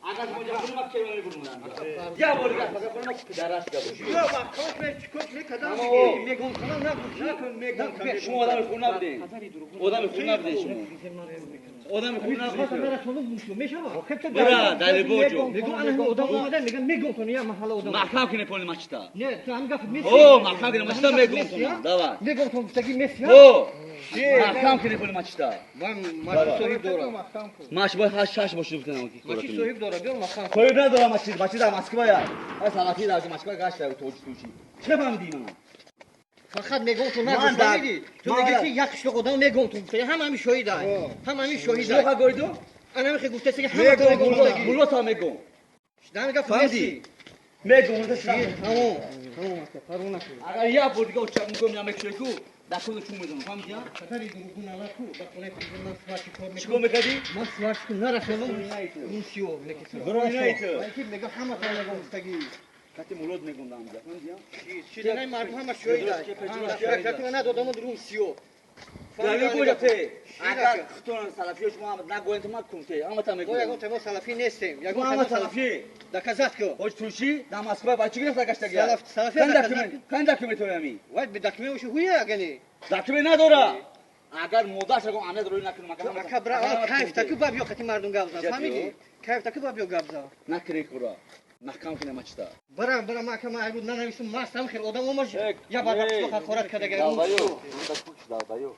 Agar moja pun mak cewek lagi pun ya boleh kan? Maka pun mak daras kan? Ya bak, kaç me kadar Ama mı o. geliyor? Megon falan ne yapıyorsun? Şu adamı kurna bir de. O adamı kurna bir de şimdi. O adamı kurna bir de. Kamera sonu buluşuyor. Meşe bak. Hep de Bura dali bojo. Megon anahı odam olmadan Megon konu ya mahalle odam. Mahkam kine poli maçta. Ne? Tam gafı Messi. O mahkam kine maçta Megon konu. Dava. Megon konustaki Messi ya. O. Mahkam kine poli maçta. Ben maçı soyup doğru. Maç boy haş boşu bir tane. Maçı soyup doğru biliyor musun? Soyup da maçı. Maçı da Moskva ya. Ha salafi da Moskva kaç tane toçtu şu. Çıkamam diyeyim ama. Fakat Megon konu nasıl değil? Çünkü geçti yakışık odam Megon konu. Hemen bir şoyu da. Hemen bir şoyu da. Şoka koydu. Anam ki gustesi hemen Megon konu. Bullo ta Megon. Dan gafı Messi. Megon da sıra. Tamam. Tamam hatta. Parona ki. Agar ya bu diye uçak mı gömüyor Meksiko. Dakika uçum mu tamam ya? Katari durgun ala ku. Bak ona kızından sıvaçı korne. Çıkıyor mu kadi? Mas sıvaçı nara sonu. Unsiyo. Belki mega hama tane gustagi. Kati mulod Megon da amca. Tamam ya? Şirinay marka hama şoyu da. Rakı ana dodamı durum siyo. Yani bu yaptı. Agar kutunan salafi şu Muhammed na goyun tamam kumte. Ama tamam. Goya gon temo salafi nestem. Ya gon Muhammed temo salafi. da kazat ko. Hoş Turşi da Moskva başçı da kaçta gel. Salafi Kan daküment önemli. Vay bir dakime şu huya gani. Daküment ne dora? Agar moda şago ane dora nakın makam. Akabra kayf takı bab yok ati mardun gabza. Famili. Kayf takı bab yok gabza. Nakre kura. Mahkam kine maçta. Bara mahkama aybu nana bisim mas tam khir odam olmuş. Ya bak bak khorat kada gel. Daldayo. Onda kuş daldayo.